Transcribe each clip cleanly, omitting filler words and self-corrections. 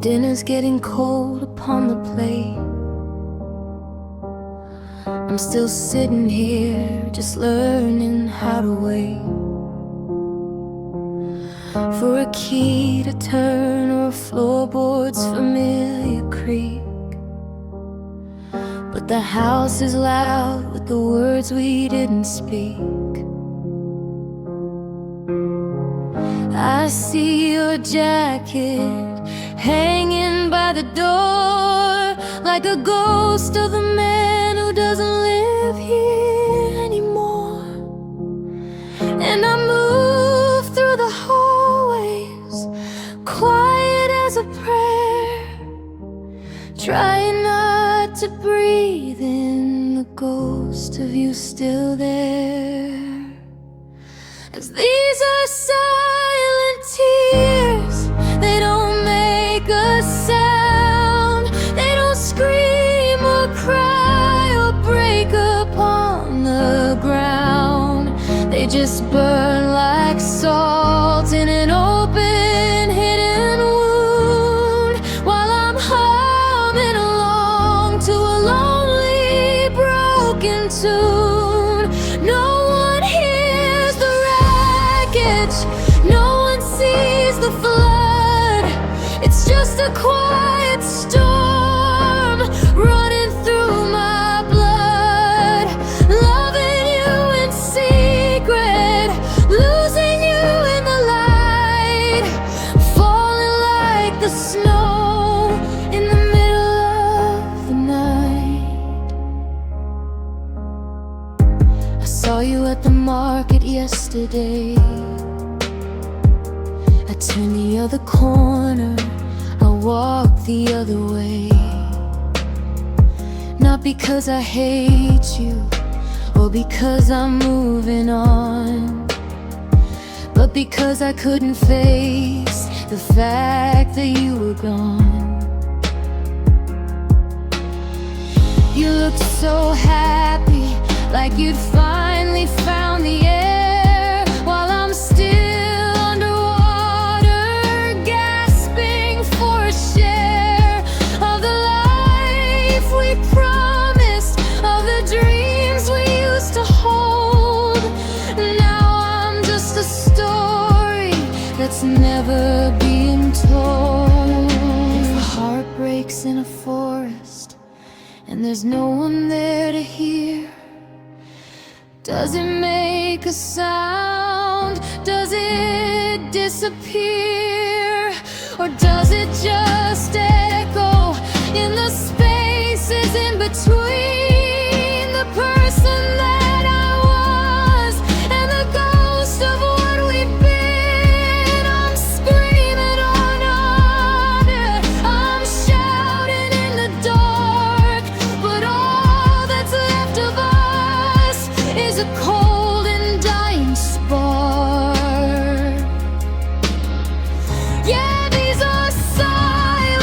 dinner's getting cold upon the plate. I'm still sitting here, just learning how to wait for a key to turn or a floorboard's familiar creak. But the house is loud with the words we didn't speak. I see your jacket hanging by the door, like a ghost of the man who doesn't live here anymore. And I move through the hallways, quiet as a prayer, trying not to breathe in the ghost of you still there. As these are silent tears, they don't make a sound. They don't scream or cry or break upon the ground. They just burn like salt in an open, hidden wound, while I'm humming along to a lonely, broken tune. No one hears the wreckage, no one sees the flood. It's just a quiet storm running through my blood. Loving you in secret, losing you in the light, falling like the snow in the middle of the night. I saw you at the market yesterday. I turned the other corner, I walked the other way. Not because I hate you or because I'm moving on, but because I couldn't face the fact that you were gone. You looked so happy, like you'd finally found the air, while I'm still underwater, gasping for a share of the life we promised, of the dreams we used to hold. Now I'm just a story that's never being told. If a heart breaks in a forest and there's no one there to hear, does it make a sound? Does it disappear? Or does it just echo in the spaces in between the person that I was and the ghost of what we've been? I'm screaming on, I'm shouting in the dark, but all that's left of us is a cold and dying spark. Yeah, these are silent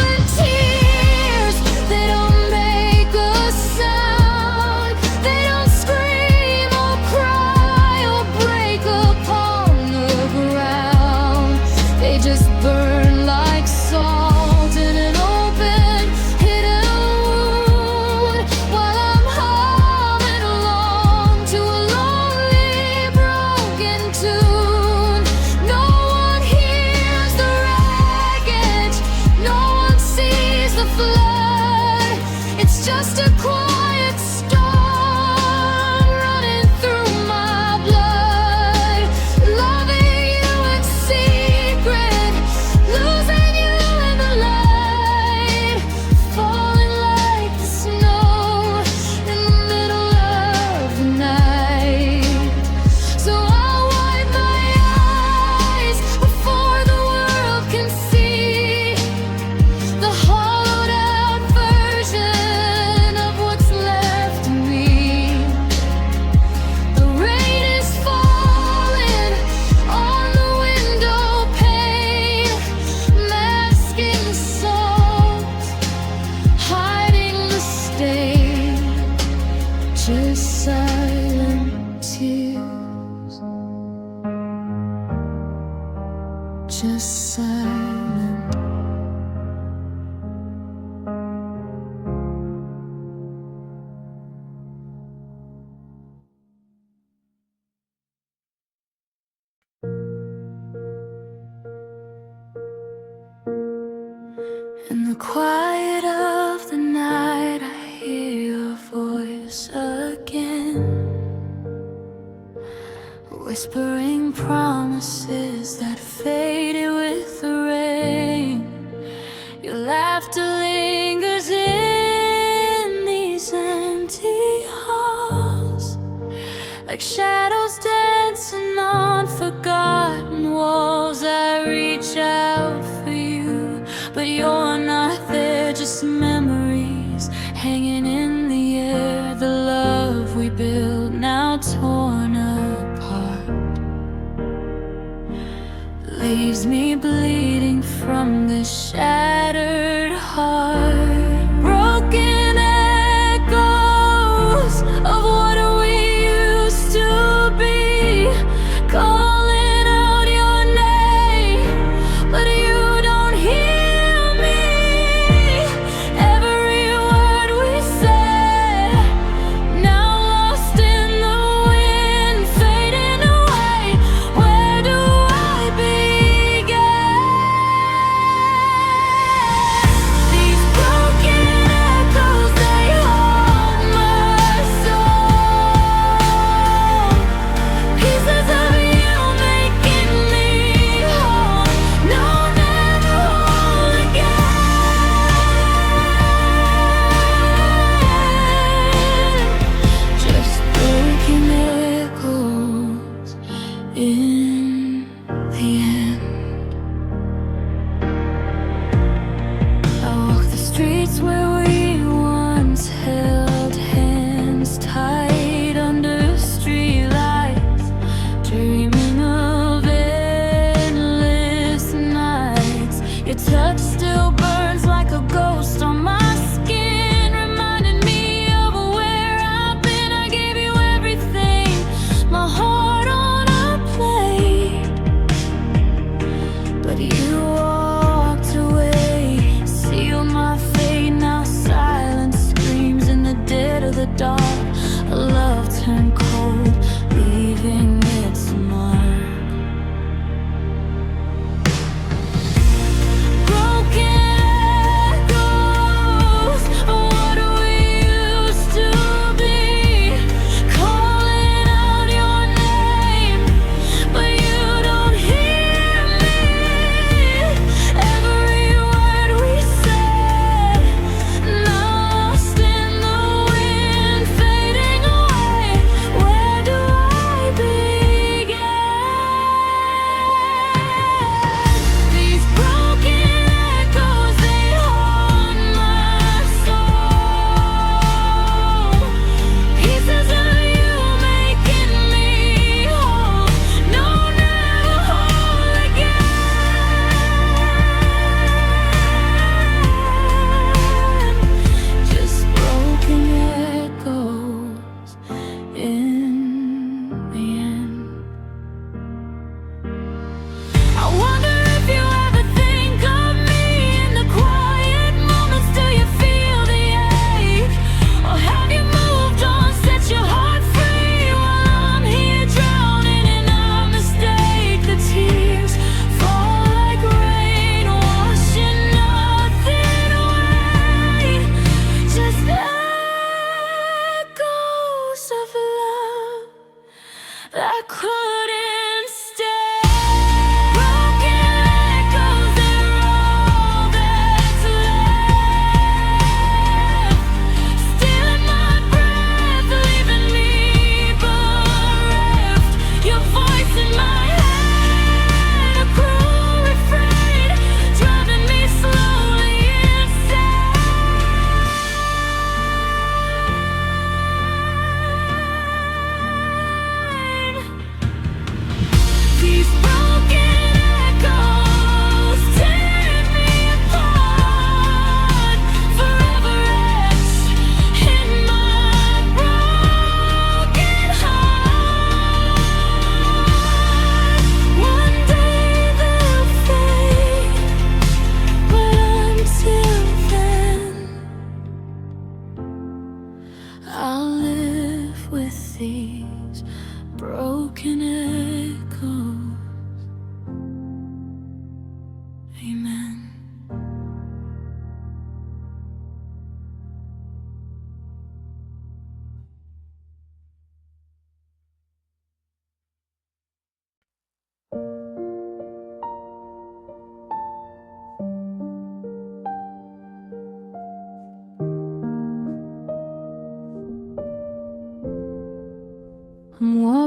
the quiet of the night, I hear your voice again, whispering promises that faded with the rain. Your laughter lingers in these empty halls, like shadows dancing on forgotten walls. I reach out for you, but you're not there, just memories hanging in the air. The love we built now torn apart leaves me bleeding from this shattered heart. Broken echoes of what we used to be, calling out your name, but you don't hear me.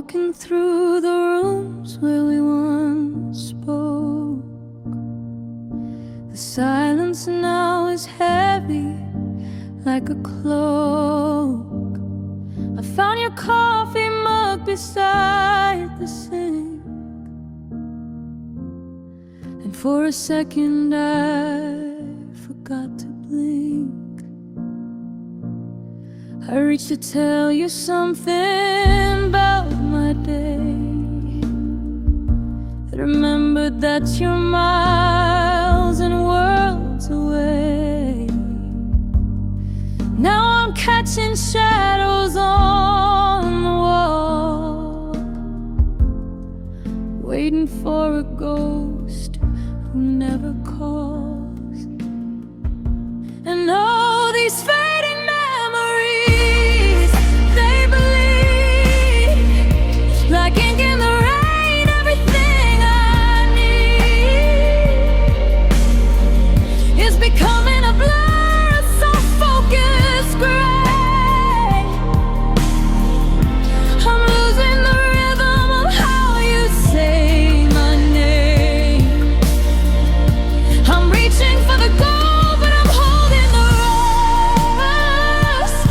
walking through the rooms where we once spoke. The silence now is heavy like a cloak. I found your coffee mug beside the sink, and for a second I forgot to blink. I reached to tell you something about my day, but remembered that you're miles and worlds away. Now I'm catching shadows on the wall, waiting for a ghost who never calls. And all these fading memories, they bleed like ink in the rain. Everything I need is becoming a blur, a soft focus gray. I'm losing the rhythm of how you say my name. I'm reaching for the goal, but I'm holding the rust,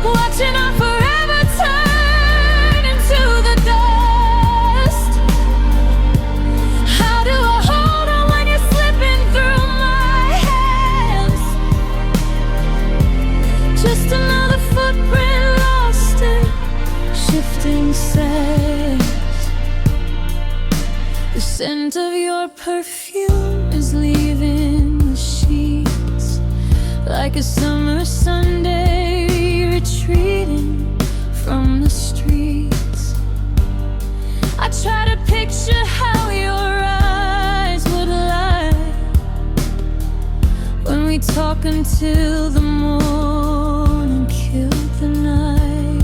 watching our forever turn into the dust. How do I hold on when you're slipping through my hands? Just another footprint lost in shifting sands. The scent of your perfume is leaving the sheets like a summer Sunday retreating from the streets. I try to picture how your eyes would lie when we talk until the morning killed the night.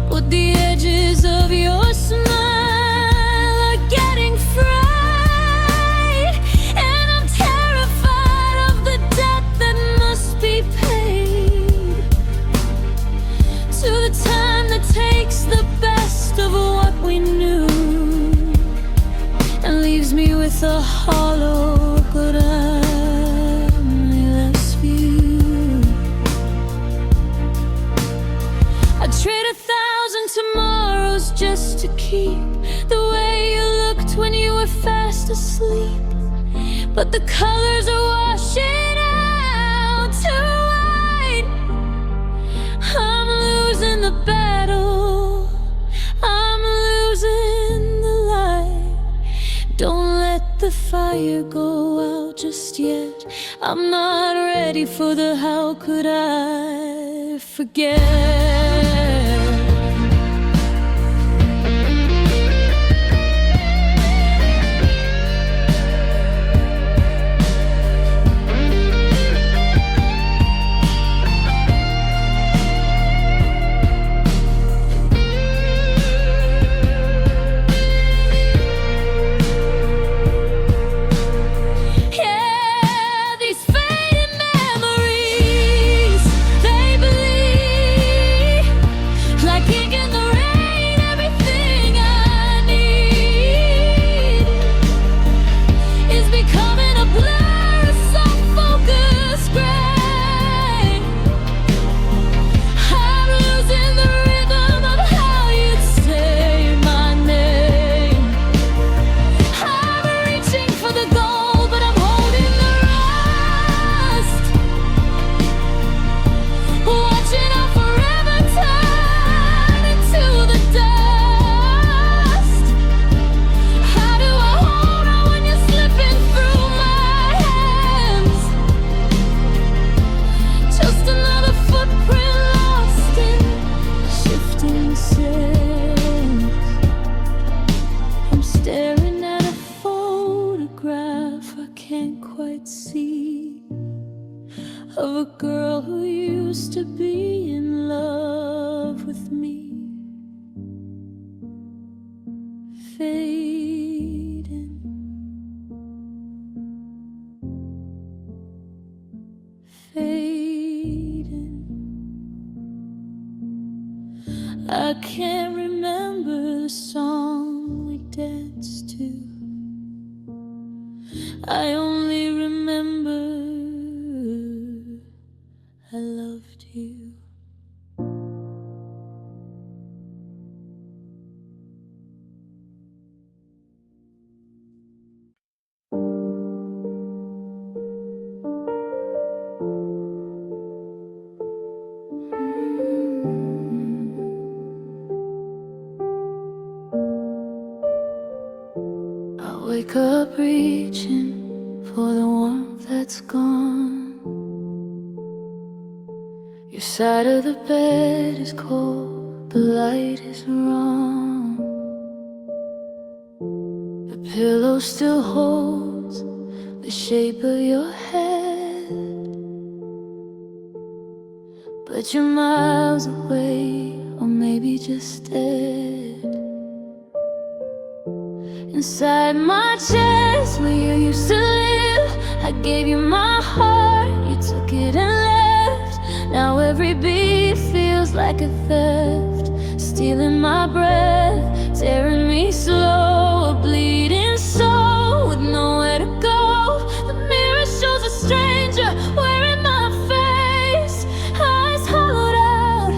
But the edges of your smile are getting fried, and I'm terrified of the debt that must be paid to the time that takes the best of what we knew and leaves me with a hollow but endless view. I'd trade 1,000 tomorrows just to keep the way you looked when you were fast asleep. But the colors are washing out too white. I'm losing the battle, I'm losing the light. Don't let the fire go out just yet. I'm not ready for the how could I forget. Yeah, these fading memories, they bleed like ink in the rain. Everything I need is becoming a blur, a soft focus gray. I'm losing the rhythm of how you'd say my name. I'm reaching for the goal, but I'm holding the rust, watching our forever turn into the dust. How do I hold on when you're slipping through my hands? Just another footprint lost in shifting sands. I'm staring at a photograph I can't quite see of a girl who used to be in love with me. Fading, fading. I can't remember the song we danced to. I only remember I loved you. I wake up reaching for the warmth that's gone. Your side of the bed is cold, the light is wrong. The pillow still holds the shape of your head, but you're miles away, or maybe just dead. Inside my chest, where you used to live, I gave you my heart, you took it and left. Now every beat feels like a theft, stealing my breath, tearing me slow, a bleeding soul with nowhere to go. The mirror shows a stranger wearing my face, eyes hollowed out,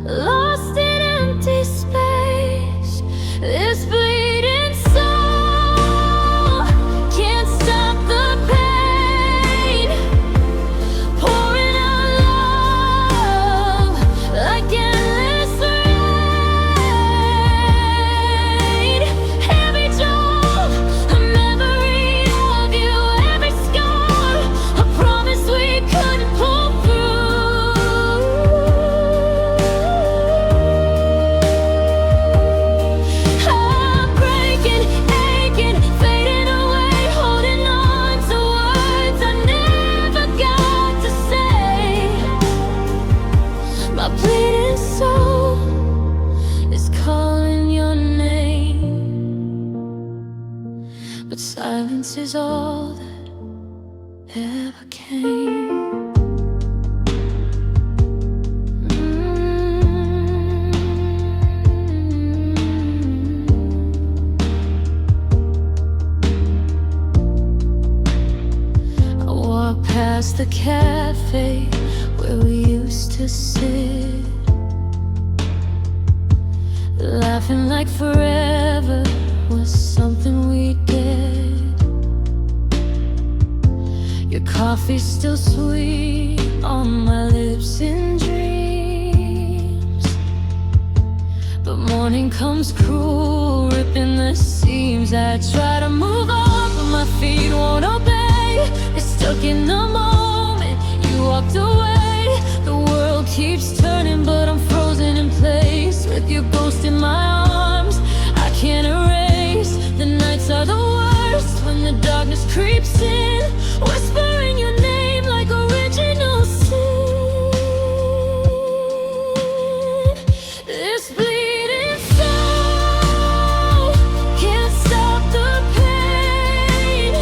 lost in empty space. This bleeding soul can't stop the pain, pouring out love like endless rain. Every jolt, a memory of you, every scar, a promise we couldn't pull through. I'm breaking, aching, fading away, holding on to words I never got to say. My bleeding soul is calling your name, but silence is all that ever came. I walk past the cafe where we used to sit, laughing like forever was something we did. Your coffee's still sweet on my lips in dreams, but morning comes cruel, ripping the seams. I try to move on, but my feet won't obey. It's stuck in the moment you walked away. The world keeps turning, but I'm frozen in place with your ghost in my arms. I can't erase. The nights are the worst when the darkness creeps in, whispering your name like original sin. This bleeding soul can't stop the pain,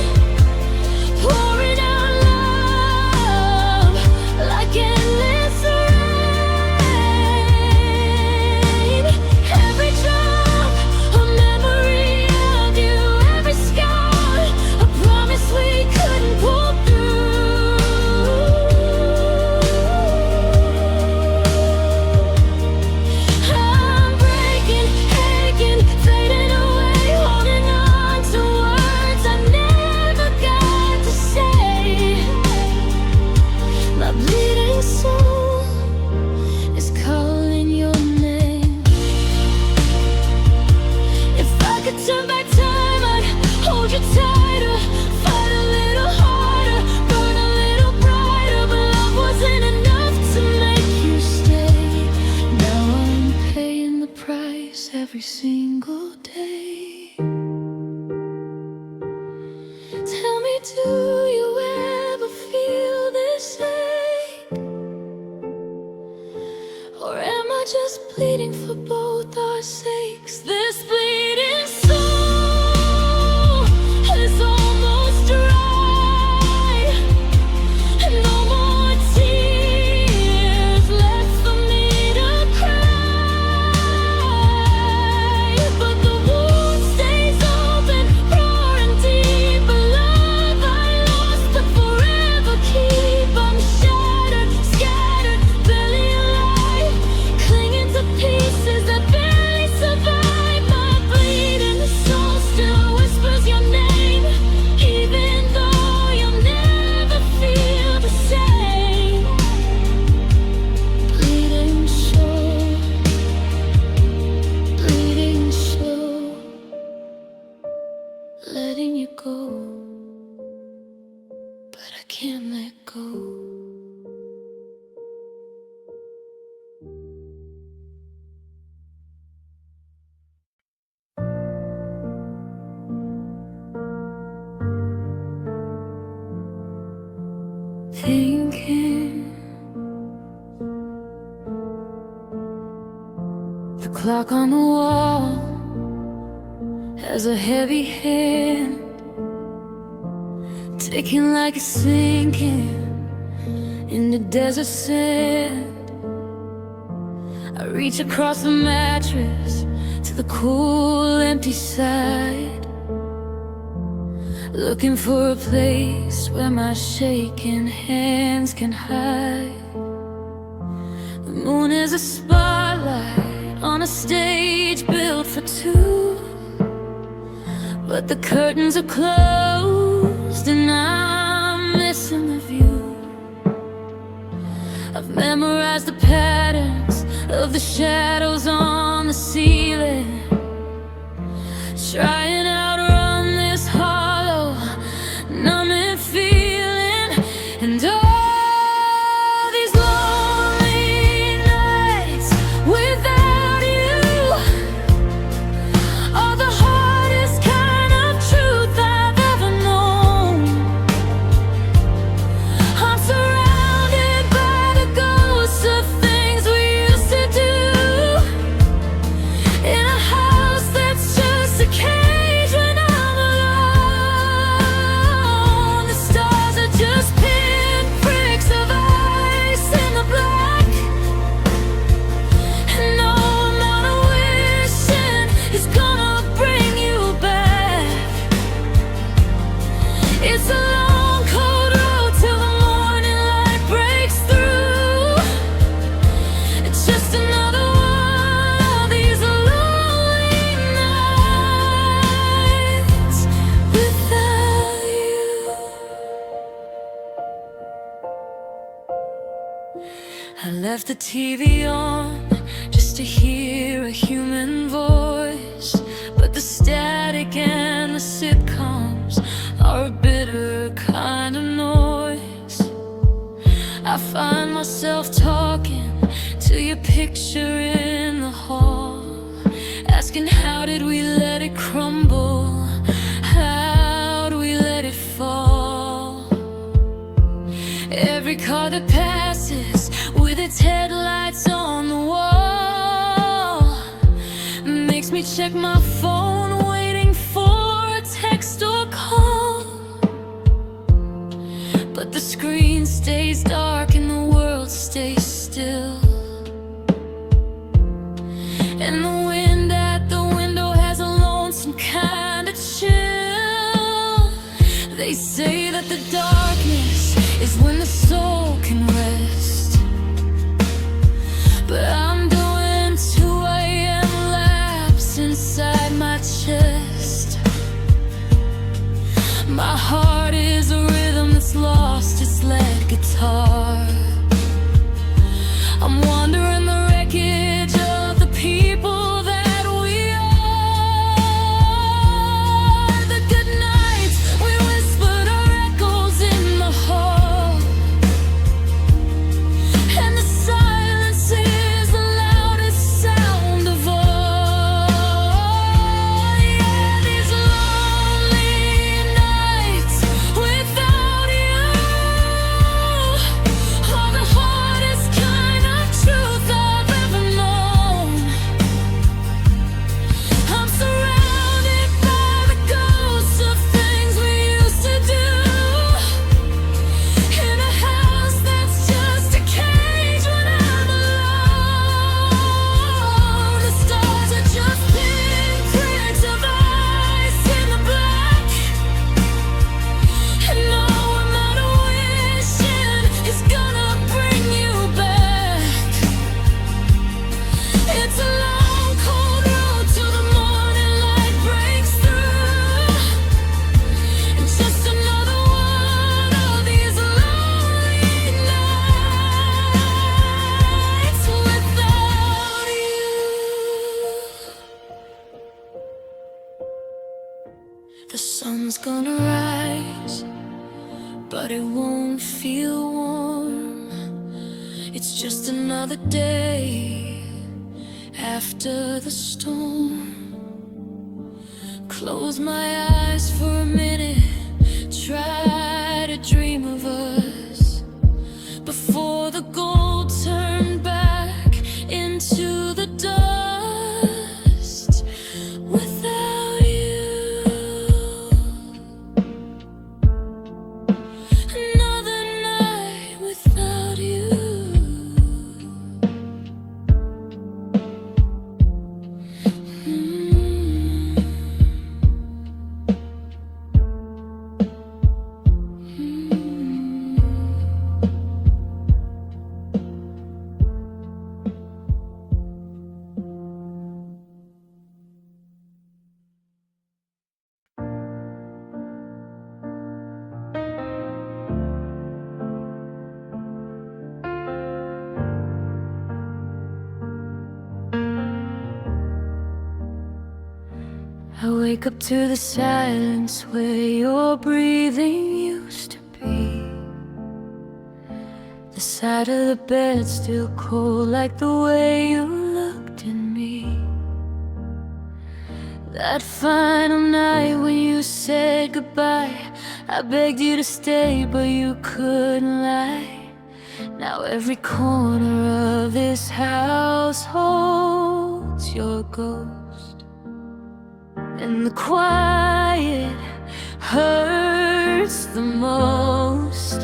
can't let go. Thinking the clock on the wall has a heavy hand, ticking like it's sinking in the desert sand. I reach across the mattress to the cool, empty side, looking for a place where my shaking hands can hide. The moon is a spotlight on a stage built for two, but the curtains are closed and I'm missing the view. I've memorized the patterns of the shadows on the ceiling, trying to outrun this hollow, numbing feeling. And all these lonely nights without you are the hardest kind of truth I've ever known. I'm surrounded by the ghosts of things we used to do, in a house that's just a cage when I'm alone. The stars are just pinpricks of ice in the black, and no amount of wishing is gonna bring you back. It's a long, cold road till the morning light breaks through. It's just another one of these lonely nights without you. I left the TV on just to hear a human voice, but the static and the sitcoms are a bitter kind of noise. I find myself talking to your picture in the hall, asking how did we let it crumble? How do we let it fall? Every car that passes with its headlights on the wall makes me check my phone, waiting for a text or call. But the screen stays dark and the world stays still, and the wind at the window has a lonesome kind of chill. They say that the darkness is when the soul can rest, but I'm doing 2 a.m. laps inside my chest. My heart is a rhythm that's lost its lead guitar. I'm wandering the wreckage of the people that we are. The good nights we whispered are echoes in the hall, and the silence is the but it won't feel warm. It's just another day after the storm. Close my eyes for a minute, try to dream of us before the gold turned back into the dust. Without you, another night without you. I wake up to the silence where your breathing used to be. The side of the bed still cold like the way you looked at me. That final night when you said goodbye, I begged you to stay but you couldn't lie. Now every corner of this house holds your ghost, and the quiet hurts the most.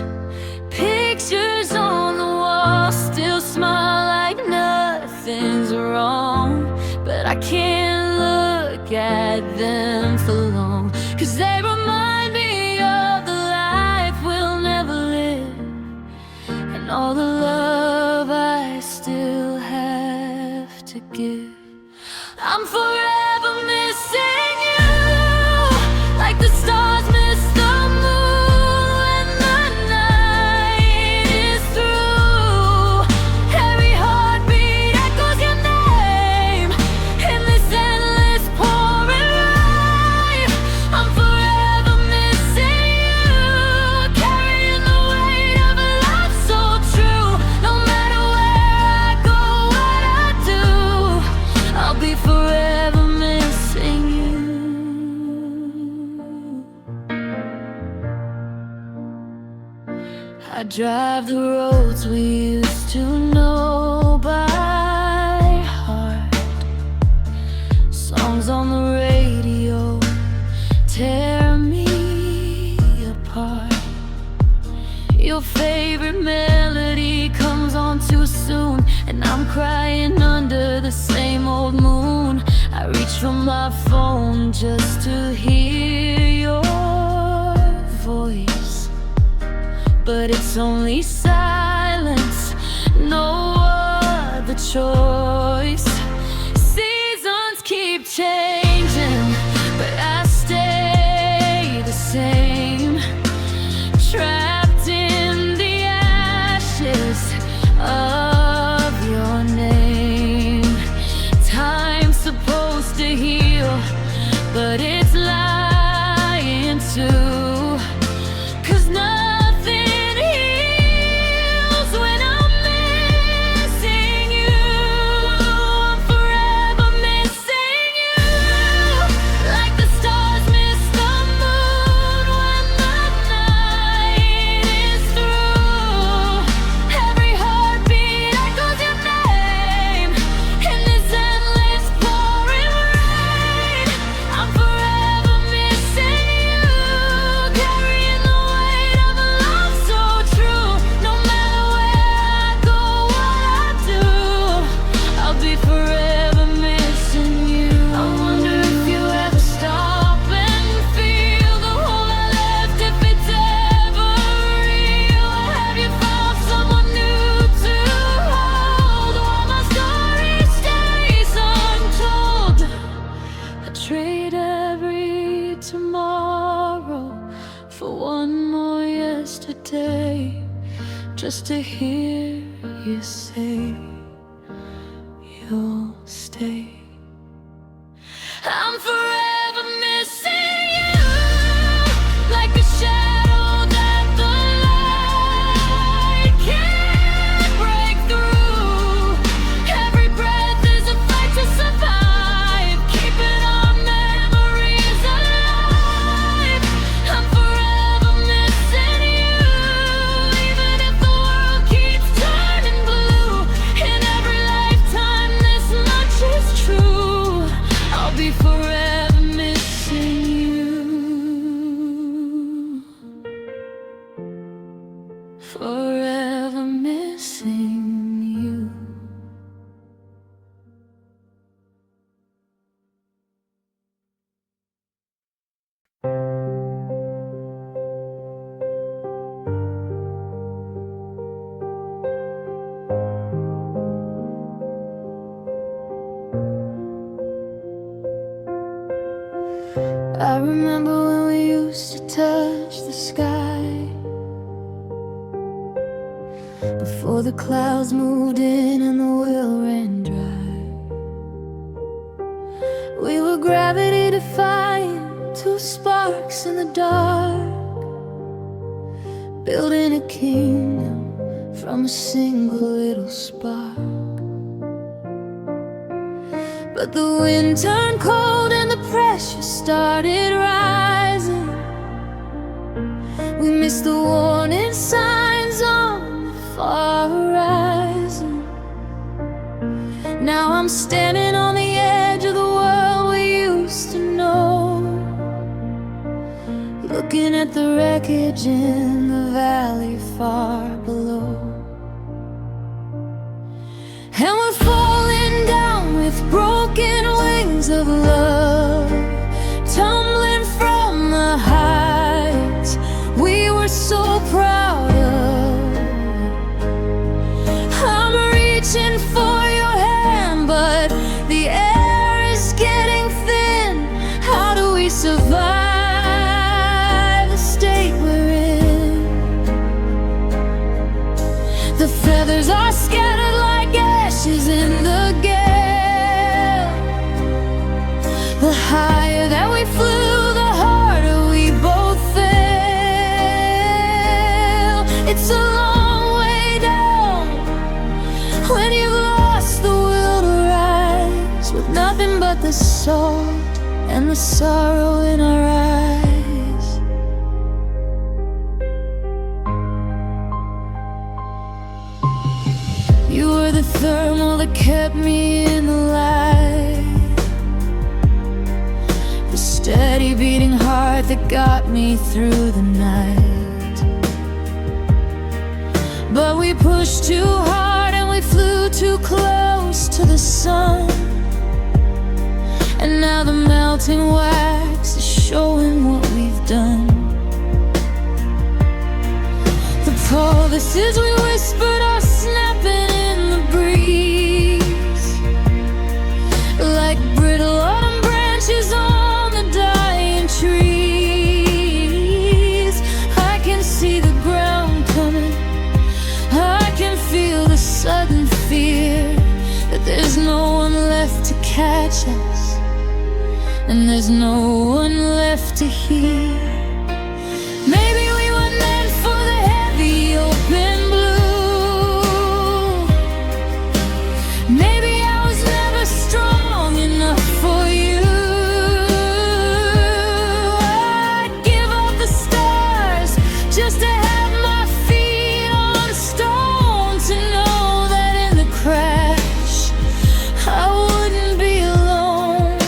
Pictures on the wall still smile like nothing's wrong, but I can't look at them for long, 'cause they remind me of the life we'll never live, and all the love I still have to give. I'm forever missing you, like the stars miss the moon when the night is through. Every heartbeat echoes your name in this endless pouring rain. I'm forever missing you, carrying the weight of a love so true. No matter where I go, what I do, I'll be forever missing you. I drive the roads we used to know by heart. Songs on the radio tear me apart. Your favorite melody comes on too soon, and I'm crying under the same old moon. I reach for my phone just to hear your voice, but it's only silence, no other choice. Seasons keep changing, but I stay the same, trapped in the ashes of your name. Time's supposed to heal, but it's lying too, 'cause nothing heals when I'm missing you. I'm forever missing you, like the stars miss the moon when the night is through. Every heartbeat echoes your name in this endless pouring rain. I'm forever missing you, carrying the weight of a love so true. No matter where I go, what I do, I'll be forever missing you. I wonder if you ever stop and feel the hole I left, if it's ever real. Or have you found someone new to hold while my story stays untold? I trade every tomorrow for one more yesterday, just to hear you say you'll stay. I'm forever missing you, like a shadow that the forever missing you. I remember when we used to touch the sky, before the clouds moved in and the well ran dry. We were gravity defying, two sparks in the dark, building a kingdom from a single little spark. But the wind turned cold and the pressure started rising. We missed the warning signs on the far horizon. Now I'm standing on the edge of the world we used to know, looking at the wreckage in the valley far below. And we're falling down with broken wings of love, tumbling from the heights we were so proud of. I'm reaching for your hand, but the air is getting thin. How do we survive the state we're in? The feathers are scattered like ashes in the gale. The higher that we flew, the harder we both fell. It's a long way down when you've lost the will to rise, with nothing but the salt and the sorrow in our eyes. You were the thermal that kept me in the light, the steady beating heart that got me through the night. But we pushed too hard and we flew too close to the sun, and now the melting wax is showing what we've done. The promises we whispered are snapping in the breeze, like brittle autumn branches on the dying trees. I can see the ground coming, I can feel the sudden fear that there's no one left to catch us, and there's no one left to hear. Maybe we were meant for the heavy open blue. Maybe I was never strong enough for you. I'd give up the stars just to have my feet on stone, to know that in the crash I wouldn't be alone.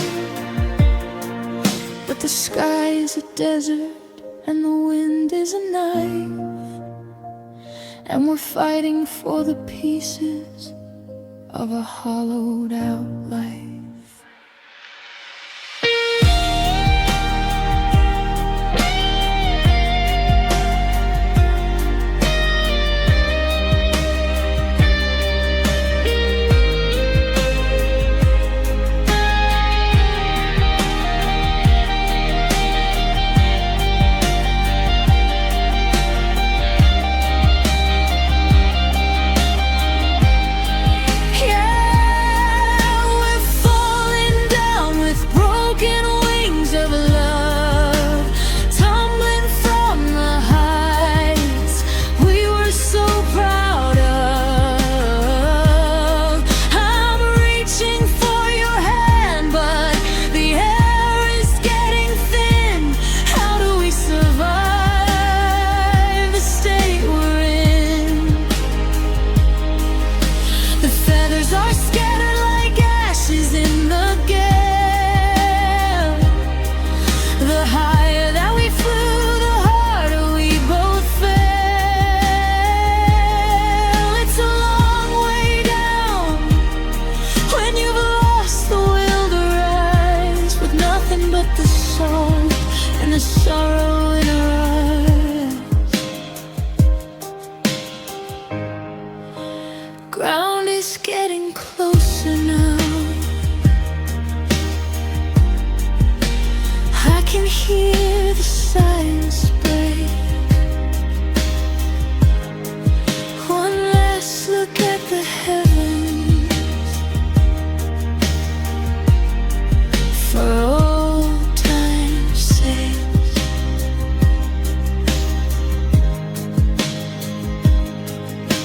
But the sky is a desert and the wind is a knife, and we're fighting for the pieces of a hollowed out life. Yeah, we're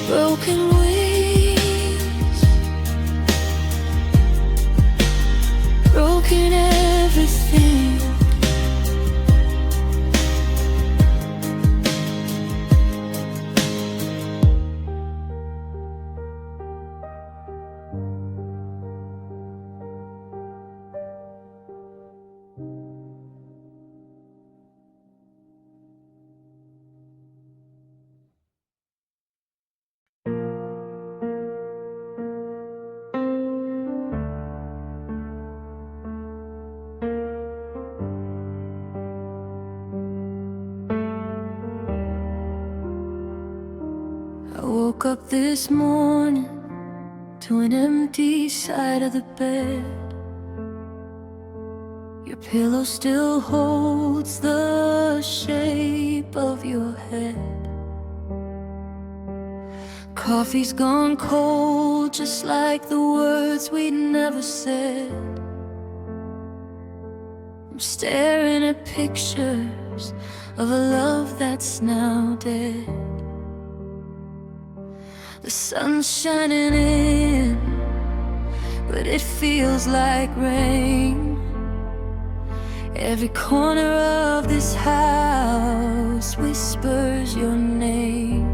broken wings, broken everything. I woke up this morning to an empty side of the bed. Your pillow still holds the shape of your head. Coffee's gone cold, just like the words we'd never said. I'm staring at pictures of a love that's now dead. The sun's shining in, but it feels like rain. Every corner of this house whispers your name.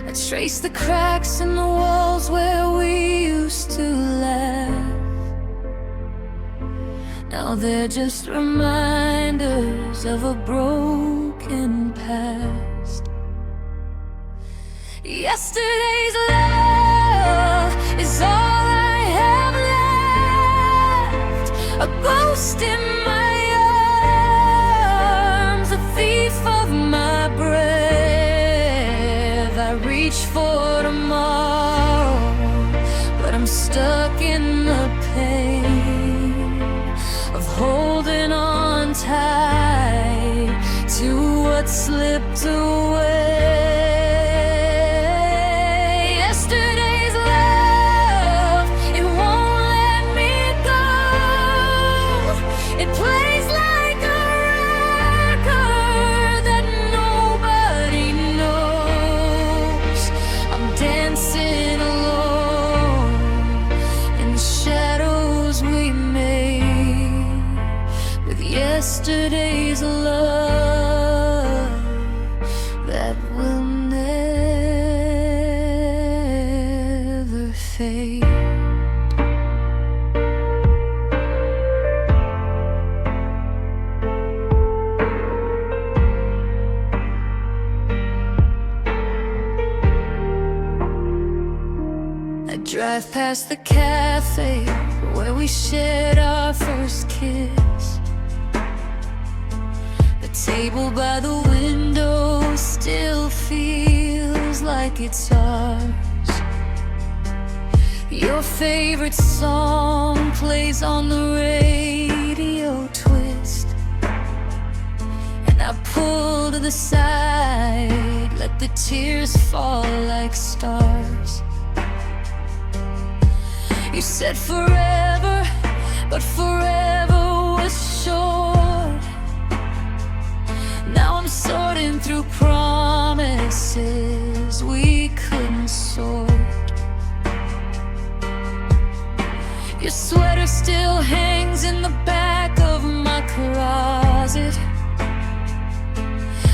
I trace the cracks in the walls where we used to laugh. Now they're just reminders of a broken past. Yesterday's love is all I have left. A ghost in my arms, a thief of my breath. I reach for tomorrow, but I'm stuck in the pain of holding on tight to what slipped away. Yesterday's love that will never fade. I drive past the cafe where we shared our first kiss. Table by the window still feels like it's ours. Your favorite song plays on the radio twist, and I pull to the side, let the tears fall like stars. You said forever, but forever was short. Now I'm sorting through promises we couldn't sort. Your sweater still hangs in the back of my closet.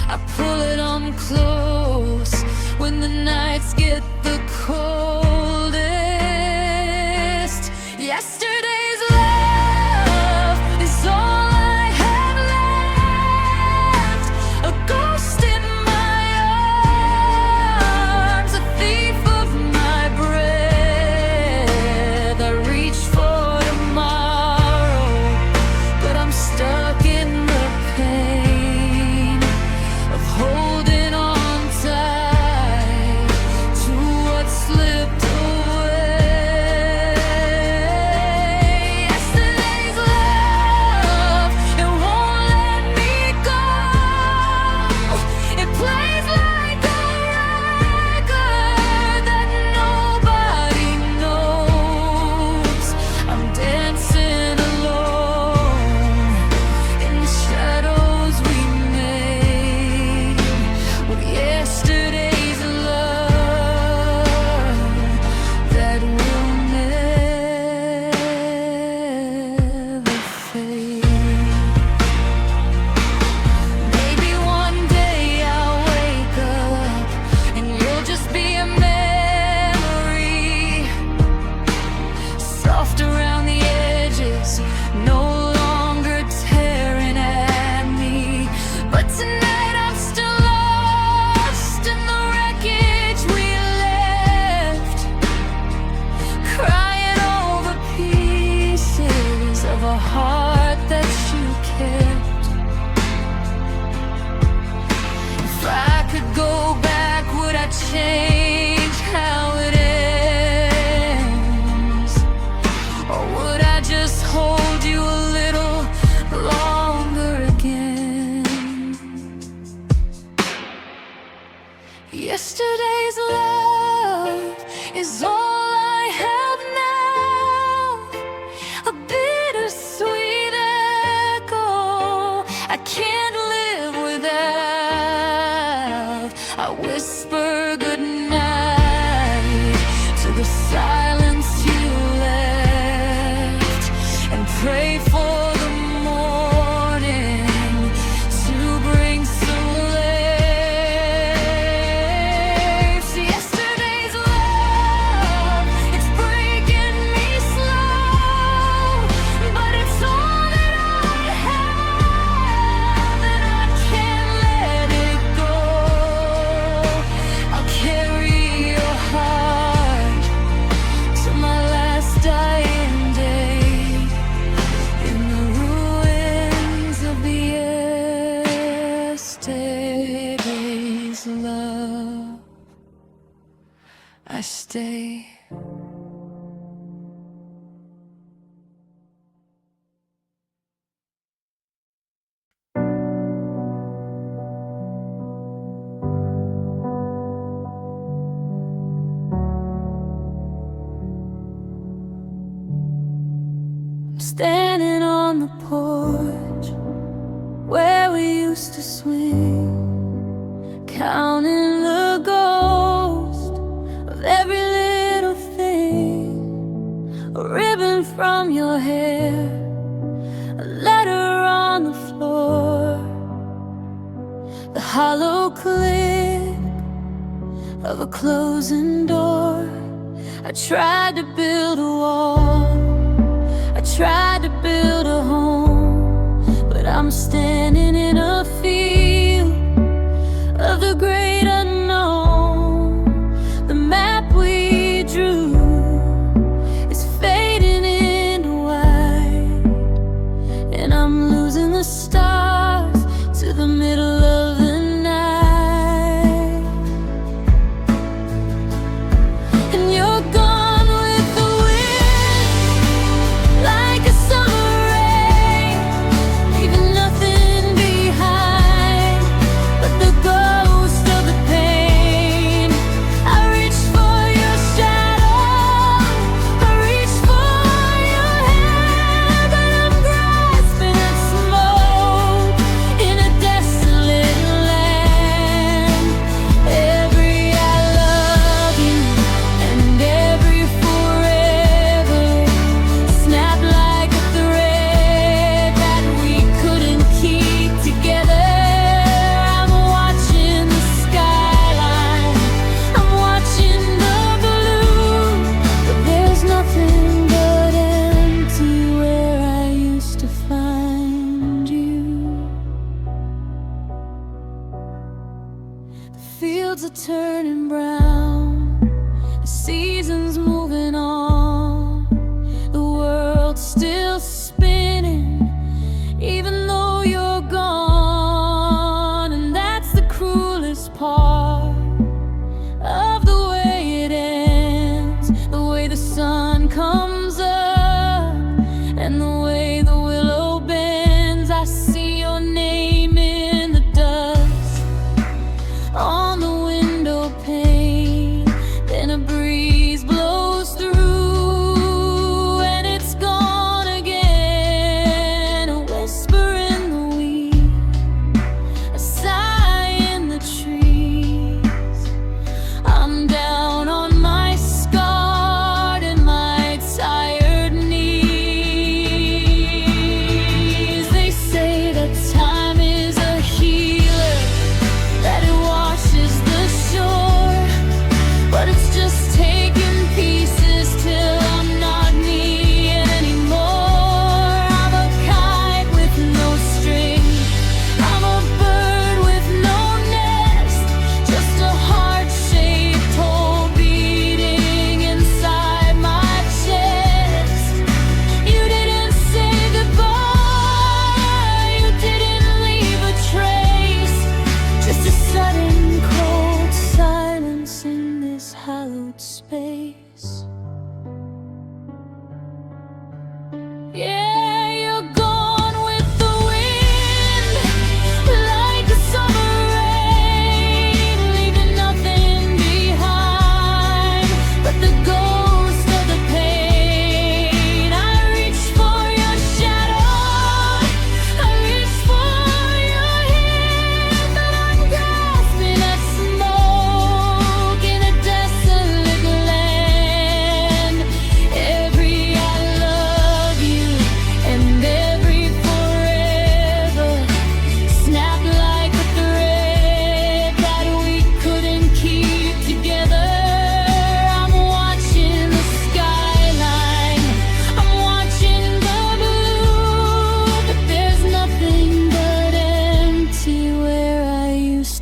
I pull it on close when the nights get the coldest. Yesterday's love is all to change how it ends? Or would I just hold you a little longer again? Yesterday's love is all I have now, a bittersweet echo I can't live without. I whisper goodnight to the silence you left, and pray for the morning to bring some life. See, yesterday's love, it's breaking me slow, but it's all that I have, and I can't let it go. I'll carry your heart to my last dying day, in the ruins of the yesterday's love. I stay. Standing on the porch where we used to swing, counting the ghost of every little thing. A ribbon from your hair, a letter on the floor, the hollow click of a closing door. I tried to build a wall, I tried to build a home, but I'm standing in a field of the great unknown. The map we drew is fading into white, and I'm losing the stars to the middle of the night. And you're gone with the wind, like a summer rain, leaving nothing behind but the ghost of the pain. I reach for your shadow, I reach for your hand, but I'm grasping at smoke in a desolate land. Every I love you and every forever snapped like a thread that we couldn't keep together. I'm watching the skyline, I'm watching the blue, but there's nothing but empty where I used to find you. The fields are turning brown, the seasons moving on, the world's still spinning even though you're gone. And that's the cruelest part of the way it ends, the way the sun comes up and the way the willow bends. I see your name in the dust on the window pane, then a breeze blows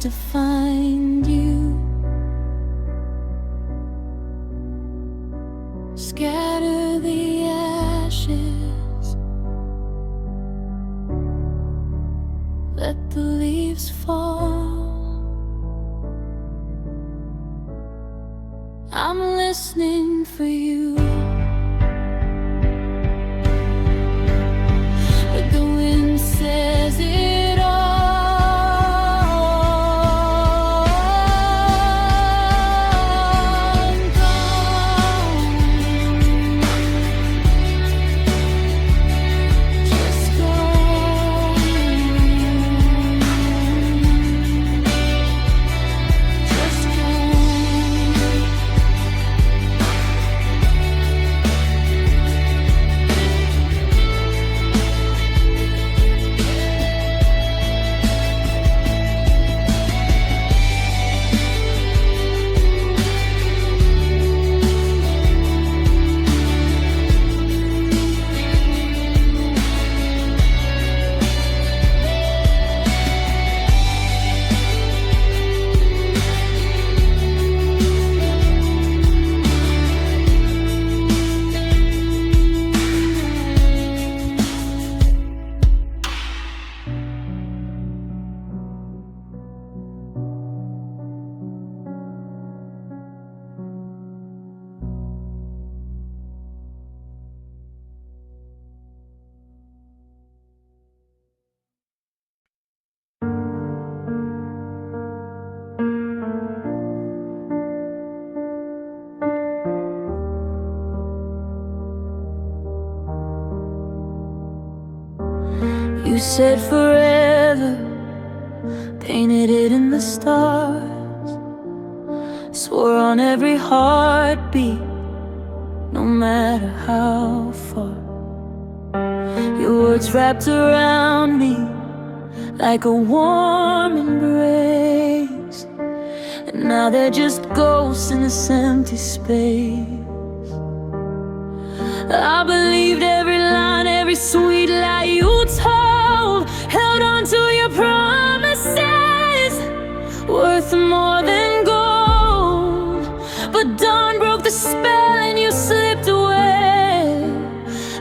to find you. Scatter the ashes, let the leaves fall. I'm listening for you. But the wind says it all. You said forever, painted it in the stars. Swore on every heartbeat, no matter how far. Your words wrapped around me like a warm embrace, and now they're just ghosts in this empty space. I believed every line, every sweet lie you told. Held on to your promises, worth more than gold. But dawn broke the spell and you slipped away,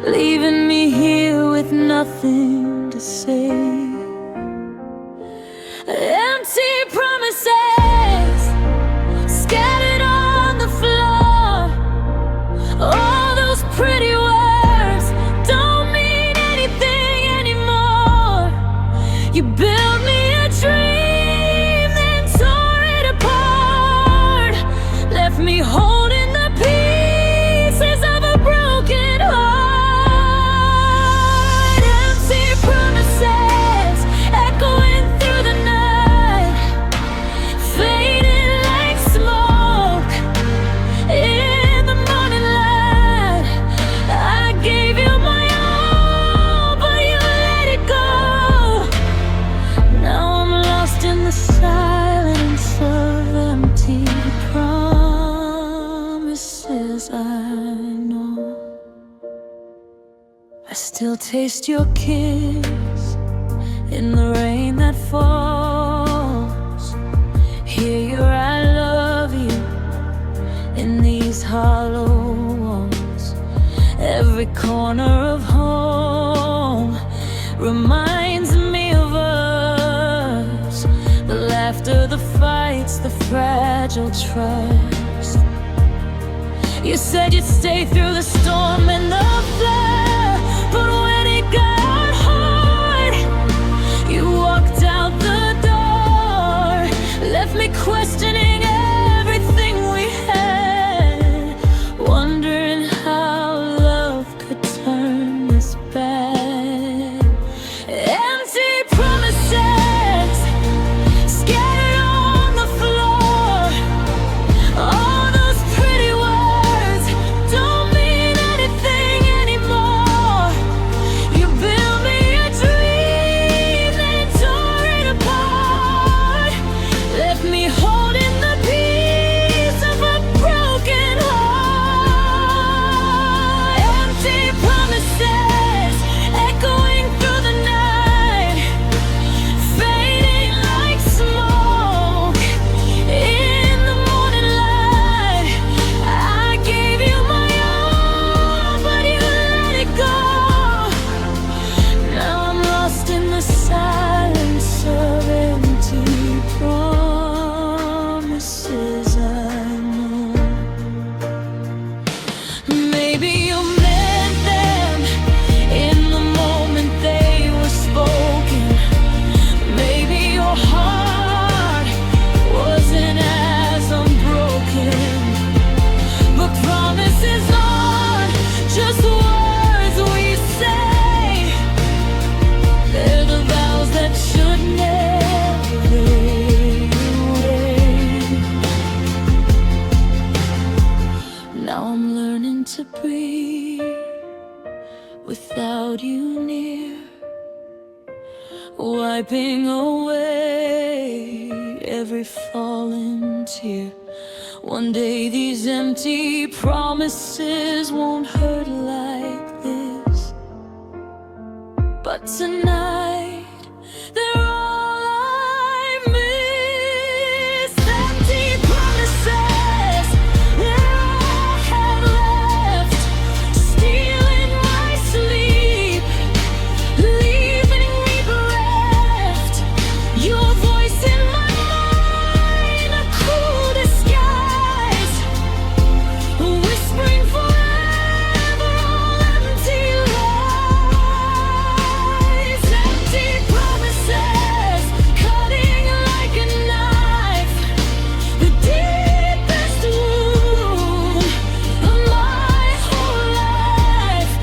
leaving me here with nothing to say. Empty promises scattered on the floor. All those pretty words don't mean anything anymore. You built me a dream, then tore it apart. Left me holding the pieces of a broken heart. Empty promises echoing through the night, fading like smoke in the morning light. I gave you my all, but you let it go. Now I'm lost in the silence of empty promises. I know I still taste your kiss in the rain that falls. Hear your I love you in these hollow walls. Every corner of home reminds me of us. The laughter, the fights, the fragile trust. You said you'd stay through the storm and the flare, but when it got hard, you walked out the door. Left me questioning everything we had, wondering how love could turn this bad. Empty promises scattered on the floor. All those pretty words don't mean anything anymore. You built me a dream, then tore it apart. Left me holding wiping away every fallen tear. One day these empty promises won't hurt like this, but tonight they're all I miss. Empty promises, they're all I have left, stealing my sleep, leaving me bereft. Your voice in my mind, a cool disguise, whispering forever all empty lies. Empty promises, cutting like a knife, the deepest wound of my whole life.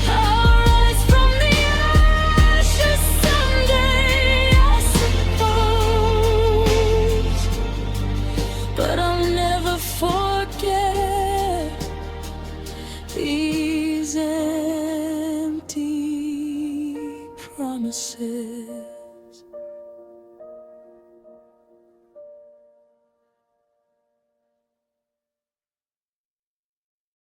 I'll rise from the ashes someday, I suppose, but I'll never forget these empty promises.